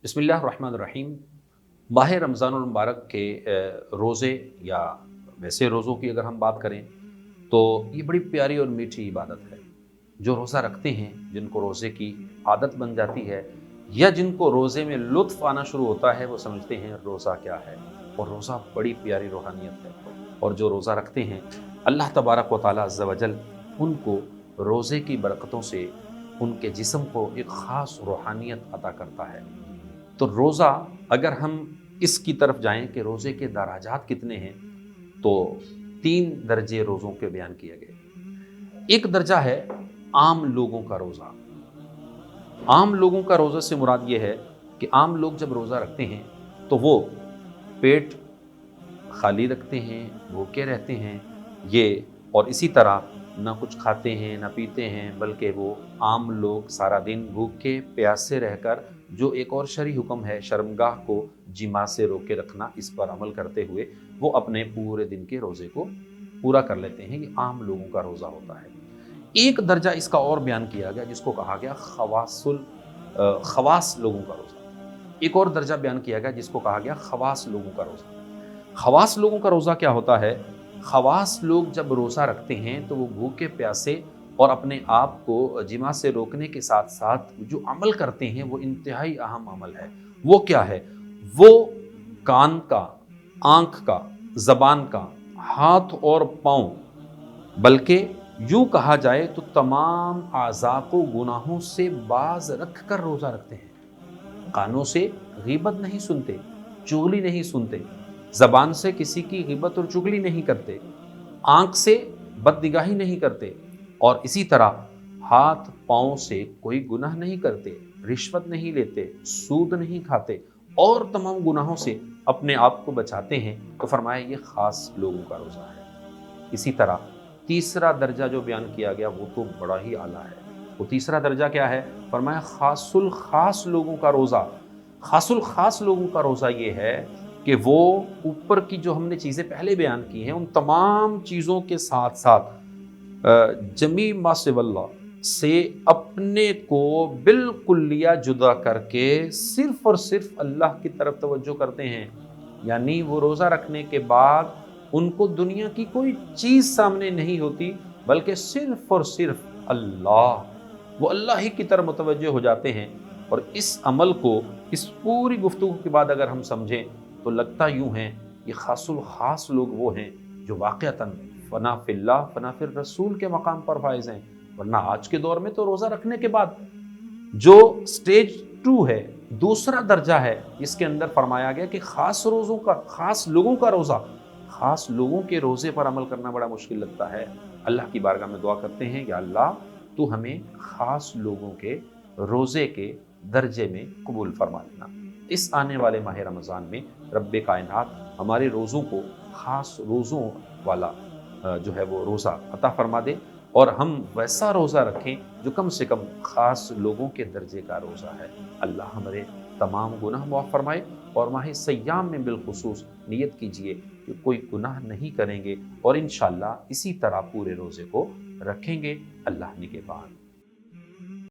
बिस्मिल्लाहिर्रहमानिर्रहीम। माह रमज़ानुल मुबारक के रोज़े या वैसे रोज़ों की अगर हम बात करें तो ये बड़ी प्यारी और मीठी इबादत है। जो रोज़ा रखते हैं, जिनको रोज़े की आदत बन जाती है या जिनको रोज़े में लुत्फ़ आना शुरू होता है, वो समझते हैं रोज़ा क्या है। और रोज़ा बड़ी प्यारी रूहानियत है। और जो रोज़ा रखते हैं, अल्लाह तबारक व तआला अज़्ज़ व जल उनको रोज़े की बरकतों से उनके जिस्म को एक ख़ास रूहानियत अता करता है। तो रोज़ा, अगर हम इसकी तरफ जाएं कि रोज़े के दराजात कितने हैं, तो 3 दर्जे रोज़ों के बयान किए गए। एक दर्जा है आम लोगों का रोज़ा। आम लोगों का रोज़ा से मुराद ये है कि आम लोग जब रोज़ा रखते हैं तो वो पेट खाली रखते हैं, भूखे रहते हैं, ये और इसी तरह ना कुछ खाते हैं ना पीते हैं, बल्कि वो आम लोग सारा दिन भूखे प्यासे रहकर जो एक और शरई हुक्म है शर्मगाह को जिमा से रोके रखना, इस पर अमल करते हुए वो अपने पूरे दिन के रोज़े को पूरा कर लेते हैं। ये आम लोगों का रोज़ा होता है। एक दर्जा इसका और बयान किया गया जिसको कहा गया खवास लोगों का रोज़ा। एक और दर्जा बयान किया गया जिसको कहा गया खवास लोगों का रोज़ा। खवास लोगों का रोज़ा क्या होता है? खवास लोग जब रोज़ा रखते हैं तो वो भूखे प्यासे और अपने आप को जिमा से रोकने के साथ साथ जो अमल करते हैं वो इंतहाई अहम अमल है। वो क्या है? वो कान का, आँख का, ज़बान का, हाथ और पाँव, बल्कि यूँ कहा जाए तो तमाम आज़ा को गुनाहों से बाज रख कर रोज़ा रखते हैं। कानों से गीबत नहीं सुनते, चुगली नहीं सुनते, ज़बान से किसी की गीबत और चुगली नहीं करते, आँख से बदनिगाही नहीं करते और इसी तरह हाथ पाँव से कोई गुनाह नहीं करते, रिश्वत नहीं लेते, सूद नहीं खाते और तमाम गुनाहों से अपने आप को बचाते हैं। तो फरमाया ये ख़ास लोगों का रोज़ा है। इसी तरह तीसरा दर्जा जो बयान किया गया वो तो बड़ा ही आला है। वो तीसरा दर्जा क्या है? फरमाया खासुल खास लोगों का रोज़ा। खासुल खास लोगों का रोज़ा ये है कि वो ऊपर की जो हमने चीज़ें पहले बयान की हैं उन तमाम चीज़ों के साथ साथ जमी मा सिवल्लाह से अपने को बिल्कुलिया जुदा करके सिर्फ और सिर्फ अल्लाह की तरफ तवज्जो करते हैं। यानी वो रोज़ा रखने के बाद उनको दुनिया की कोई चीज़ सामने नहीं होती, बल्कि सिर्फ और सिर्फ अल्लाह, वो अल्लाह ही की तरफ मुतवज्जो हो जाते हैं। और इस अमल को, इस पूरी गुफ्तगू के बाद अगर हम समझें तो लगता यूँ है ये खासुल खास लोग वो हैं जो वाक़अतन फ़ना फ़िल्लाह फ़ना फ़िर रसूल के मकाम पर फाइज़ हैं। वरना आज के दौर में तो रोज़ा रखने के बाद जो स्टेज 2 है, दूसरा दर्जा है, इसके अंदर फरमाया गया कि खास रोज़ों का, खास लोगों का रोज़ा, खास लोगों के रोज़े पर अमल करना बड़ा मुश्किल लगता है। अल्लाह की बारगाह में दुआ करते हैं या अल्लाह तू हमें खास लोगों के रोज़े के दर्जे में कबूल फरमा लेना। इस आने वाले माह रमज़ान में रब्बे कायनात हमारे रोज़ों को खास रोज़ों वाला जो है वो रोज़ा अता फरमा दे और हम वैसा रोज़ा रखें जो कम से कम ख़ास लोगों के दर्जे का रोज़ा है। अल्लाह हमारे तमाम गुनाह माफ़ फरमाए और माह सय्याम में बिलखुसूस नियत कीजिए कि कोई गुनाह नहीं करेंगे और इंशाअल्लाह इसी तरह पूरे रोज़े को रखेंगे। अल्लाह निगहबान।